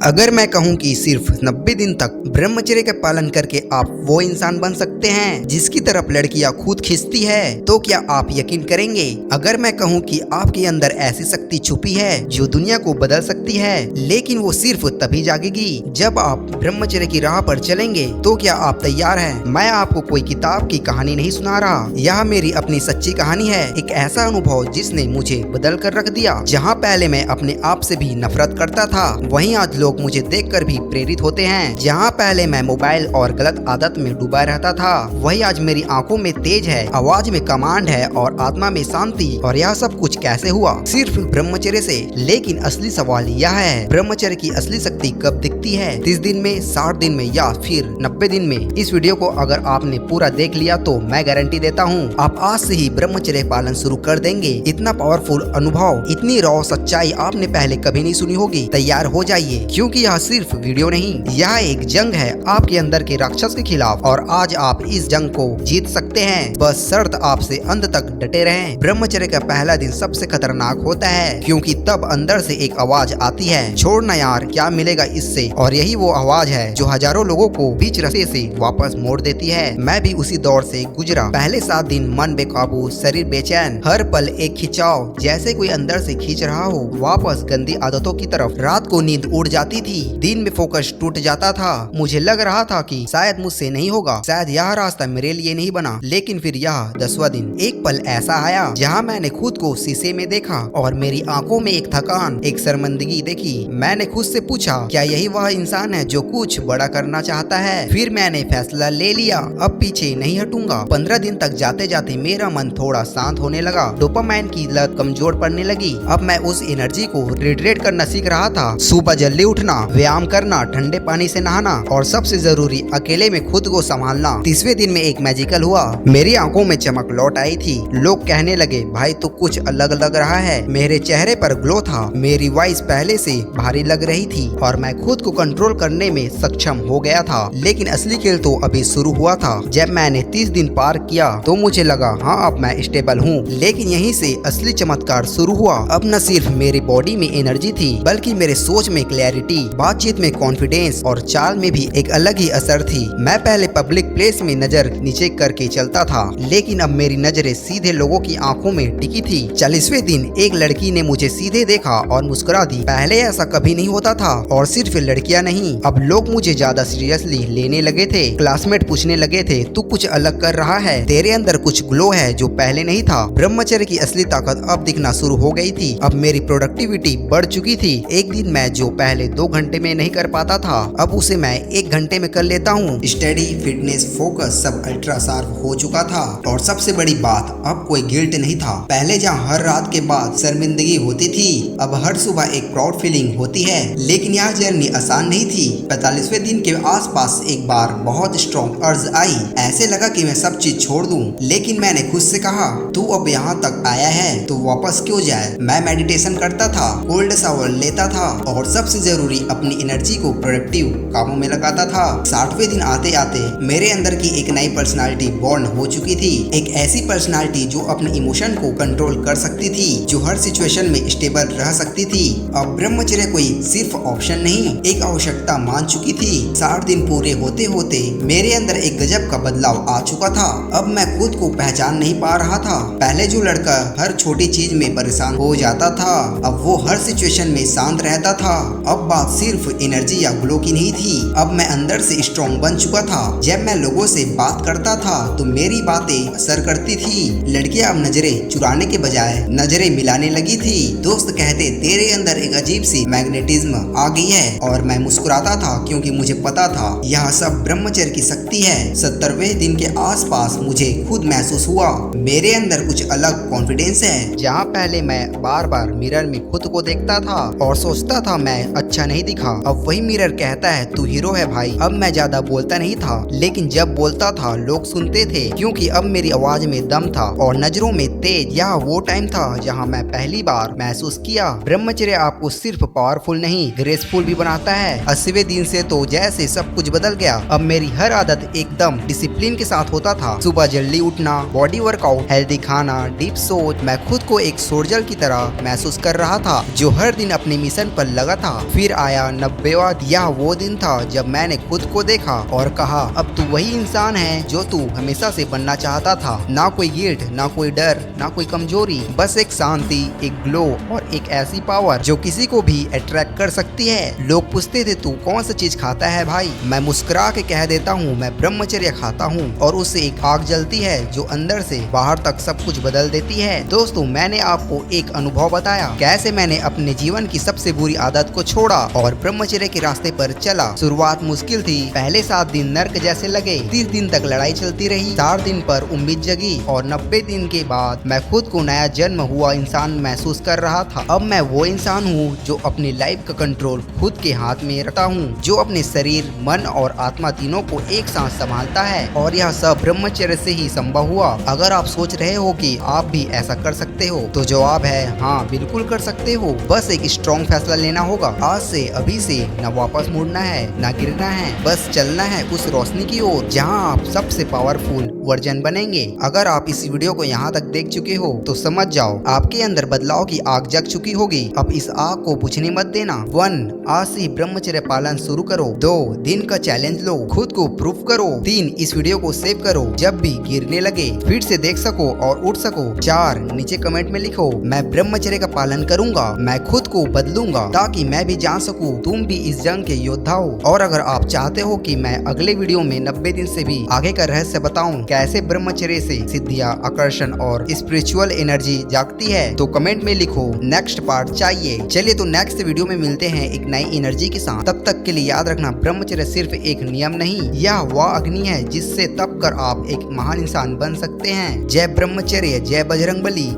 अगर मैं कहूँ कि सिर्फ 90 दिन तक ब्रह्मचर्य का पालन करके आप वो इंसान बन सकते हैं जिसकी तरफ लड़कियां खुद खींचती है, तो क्या आप यकीन करेंगे? अगर मैं कहूँ कि आपके अंदर ऐसी शक्ति छुपी है जो दुनिया को बदल सकती है, लेकिन वो सिर्फ तभी जागेगी जब आप ब्रह्मचर्य की राह पर चलेंगे, तो क्या आप तैयार हैं? मैं आपको कोई किताब की कहानी नहीं सुना रहा, यह मेरी अपनी सच्ची कहानी है। एक ऐसा अनुभव जिसने मुझे बदल कर रख दिया। जहाँ पहले मैं अपने आप से भी नफरत करता था, वहीं आज लोग मुझे देखकर भी प्रेरित होते हैं। जहाँ पहले मैं मोबाइल और गलत आदत में डूबा रहता था, वही आज मेरी आंखों में तेज है, आवाज में कमांड है और आत्मा में शांति। और यह सब कुछ कैसे हुआ? सिर्फ ब्रह्मचर्य से। लेकिन असली सवाल यह है, ब्रह्मचर्य की असली शक्ति कब दिखती है? 30 दिन में, 60 दिन में या फिर 90 दिन में? इस वीडियो को अगर आपने पूरा देख लिया तो मैं गारंटी देता हूँ आप आज से ही ब्रह्मचर्य पालन शुरू कर देंगे। इतना पावरफुल अनुभव, इतनी रॉ सच्चाई आपने पहले कभी नहीं सुनी होगी। तैयार हो जाइए, क्योंकि यह सिर्फ वीडियो नहीं, यह एक जंग है आपके अंदर के राक्षस के खिलाफ, और आज आप इस जंग को जीत सकते हैं। बस शर्त आपसे अंत तक डटे रहें। ब्रह्मचर्य का पहला दिन सबसे खतरनाक होता है, क्योंकि तब अंदर से एक आवाज आती है, छोड़ना यार, क्या मिलेगा इससे? और यही वो आवाज है जो हजारों लोगों को बीच रास्ते से वापस मोड़ देती है। मैं भी उसी दौर से गुजरा। पहले 7 दिन मन बेकाबू, शरीर बेचैन, हर पल एक खिंचाव, जैसे कोई अंदर से खींच रहा हो वापस गंदी आदतों की तरफ। रात को नींद उड़ जाती थी, दिन में फोकस टूट जाता था। मुझे लग रहा था कि शायद मुझसे नहीं होगा, शायद यह रास्ता मेरे लिए नहीं बना। लेकिन फिर यह 10वां दिन, एक पल ऐसा आया जहाँ मैंने खुद को शीशे में देखा और मेरी आंखों में एक थकान, एक शर्मिंदगी देखी। मैंने खुद से पूछा, क्या यही वह इंसान है जो कुछ बड़ा करना चाहता है? फिर मैंने फैसला ले लिया, अब पीछे नहीं हटूंगा। 15 दिन तक जाते जाते मेरा मन थोड़ा शांत होने लगा, डोपामाइन की लत कमजोर पड़ने लगी। अब मैं उस एनर्जी को रिट्रेट करना सीख रहा था। सुबह जल्दी उठना, व्यायाम करना, ठंडे पानी से नहाना और सबसे जरूरी अकेले में खुद को संभालना। 30वें दिन में एक मैजिकल हुआ, मेरी आंखों में चमक लौट आई थी। लोग कहने लगे, भाई तू कुछ अलग लग रहा है। मेरे चेहरे पर ग्लो था, मेरी वॉइस पहले से भारी लग रही थी और मैं खुद को कंट्रोल करने में सक्षम हो गया था। लेकिन असली खेल तो अभी शुरू हुआ था। जब मैंने 30 दिन पार किया तो मुझे लगा, हाँ अब मैं स्टेबल हूँ। लेकिन यहीं से असली चमत्कार शुरू हुआ। अब न सिर्फ मेरी बॉडी में एनर्जी थी, बल्कि मेरे सोच में क्लैरिटी, बातचीत में कॉन्फिडेंस और चाल में भी एक अलग ही असर थी। मैं पहले पब्लिक प्लेस में नजर नीचे करके चलता था, लेकिन अब मेरी नजरें सीधे लोगों की आंखों में टिकी थी। 40वें दिन एक लड़की ने मुझे सीधे देखा और मुस्कुरा दी। पहले ऐसा कभी नहीं होता था। और सिर्फ लड़कियां नहीं, अब लोग मुझे ज्यादा सीरियसली लेने लगे थे। क्लासमेट पूछने लगे थे, तू कुछ अलग कर रहा है, तेरे अंदर कुछ ग्लो है जो पहले नहीं था। ब्रह्मचर्य की असली ताकत अब दिखना शुरू हो गई थी। अब मेरी प्रोडक्टिविटी बढ़ चुकी थी। एक दिन मैं जो पहले 2 घंटे में नहीं कर पाता था, अब उसे मैं 1 घंटे में कर लेता हूँ। स्टडी, फिटनेस, फोकस सब अल्ट्रा शार्प हो चुका था। और सबसे बड़ी बात, अब कोई गिल्ट नहीं था। पहले जहाँ हर रात के बाद शर्मिंदगी होती थी, अब हर सुबह एक प्राउड फीलिंग होती है। लेकिन यह जर्नी आसान नहीं थी। 45वें दिन के आसपास एक बार बहुत स्ट्रॉन्ग अर्ज आई। ऐसे लगा कि मैं सब चीज छोड़ दूं, लेकिन मैंने खुद से कहा, तू अब यहाँ तक आया है तो वापस क्यों जाए? मैं मेडिटेशन करता था, कोल्ड शावर लेता था और सबसे जरूरी अपनी एनर्जी को प्रोडक्टिव कामों में लगाता था। 60वें दिन आते आते मेरे अंदर की एक नई पर्सनालिटी बॉर्न हो चुकी थी। एक ऐसी पर्सनालिटी जो अपने इमोशन को कंट्रोल कर सकती थी, जो हर सिचुएशन में स्टेबल रह सकती थी। अब ब्रह्मचर्य कोई सिर्फ ऑप्शन नहीं, एक आवश्यकता मान चुकी थी। 60 दिन पूरे होते होते मेरे अंदर एक गजब का बदलाव आ चुका था। अब मैं खुद को पहचान नहीं पा रहा था। पहले जो लड़का हर छोटी चीज में परेशान हो जाता था, अब वो हर सिचुएशन में शांत रहता था। अब बात सिर्फ एनर्जी या ग्लो की नहीं थी, अब मैं अंदर से स्ट्रॉन्ग बन चुका था। जब मैं लोगों से बात करता था तो मेरी बातें असर करती थी। लड़कियां अब नजरें चुराने के बजाय नजरें मिलाने लगी थी। दोस्त कहते, तेरे अंदर एक अजीब सी मैग्नेटिज्म आ गई है, और मैं मुस्कुराता था क्योंकि मुझे पता था यह सब ब्रह्मचर्य की शक्ति है। 70वें दिन के आसपास मुझे खुद महसूस हुआ, मेरे अंदर कुछ अलग कॉन्फिडेंस है। जहाँ पहले मैं बार बार मिरर में खुद को देखता था और सोचता था मैं अच्छा नहीं दिखा, अब वही मिरर कहता है तू हीरो है भाई। अब मैं ज्यादा बोलता नहीं था, लेकिन जब बोलता था लोग सुनते थे, क्योंकि अब मेरी आवाज में दम था और नजरों में तेज। यह वो टाइम था जहाँ मैं पहली बार महसूस किया ब्रह्मचर्य आपको आपको सिर्फ पावरफुल नहीं ग्रेसफुल भी बनाता है। 80वें दिन से तो जैसे सब कुछ बदल गया। अब मेरी हर आदत एकदम डिसिप्लिन के साथ होता था। सुबह जल्दी उठना, बॉडी वर्कआउट, हेल्दी खाना, डीप सोच। मैं खुद को एक सोल्जर की तरह महसूस कर रहा था जो हर दिन अपने मिशन पर लगा था। फिर आया 90वां। यह वो दिन था जब मैंने खुद को देखा और कहा अब तू वही इंसान है जो तू हमेशा से बनना चाहता था। ना कोई गिल्ट, ना कोई डर, ना कोई कमजोरी, बस एक शांति, एक ग्लो और एक ऐसी पावर जो किसी को भी अट्रैक्ट कर सकती है। लोग पूछते थे तू कौन सा चीज खाता है भाई? मैं मुस्कुरा के कह देता हूँ मैं ब्रह्मचर्य खाता हूँ और उससे एक आग जलती है जो अंदर से बाहर तक सब कुछ बदल देती है। दोस्तों, मैंने आपको एक अनुभव बताया कैसे मैंने अपने जीवन की सबसे बुरी आदत को छोड़ा और ब्रह्मचर्य के रास्ते पर चला। शुरुआत मुश्किल थी। पहले 7 दिन नर्क जैसे लगे। 30 दिन तक लड़ाई चलती रही। 4 दिन पर उम्मीद जगी और 90 दिन के बाद मैं खुद को नया जन्म हुआ इंसान महसूस कर रहा था। अब मैं वो इंसान हूँ जो अपनी लाइफ का कंट्रोल खुद के हाथ में रखता हूँ, जो अपने शरीर, मन और आत्मा तीनों को एक साथ संभालता है और यह सब ब्रह्मचर्य से ही संभव हुआ। अगर आप सोच रहे हो कि आप भी ऐसा कर सकते हो तो जवाब है हाँ, बिल्कुल कर सकते हो। बस एक स्ट्रॉन्ग फैसला लेना होगा। आज से, अभी से न वापस मुड़ना है, न गिरना है, बस चलना है उस रोशनी की ओर जहां आप सबसे पावरफुल वर्जन बनेंगे। अगर आप इस वीडियो को यहां तक देख चुके हो तो समझ जाओ आपके अंदर बदलाव की आग जग चुकी होगी। अब इस आग को बुझने मत देना। 1. आज से ब्रह्मचर्य पालन शुरू करो। 2. दिन का चैलेंज लो, खुद को प्रूव करो। 3. इस वीडियो को सेव करो, जब भी गिरने लगे फिर से देख सको और उठ सको। 4. नीचे कमेंट में लिखो मैं ब्रह्मचर्य का पालन करूंगा, मैं खुद को बदलूंगा, ताकि मैं भी जान सकूं तुम भी इस जंग के योद्धा हो। और अगर आप चाहते हो कि मैं अगले वीडियो में 90 दिन से भी आगे का रहस्य बताऊं, कैसे ब्रह्मचर्य से सिद्धियां, आकर्षण और स्पिरिचुअल एनर्जी जागती है, तो कमेंट में लिखो नेक्स्ट पार्ट चाहिए। चलिए तो नेक्स्ट वीडियो में मिलते हैं एक नई एनर्जी के साथ। तब तक के लिए याद रखना, ब्रह्मचर्य सिर्फ एक नियम नहीं, यह वह अग्नि है जिससे तप कर आप एक महान इंसान बन सकते हैं। जय ब्रह्मचर्य, जय बजरंगबली।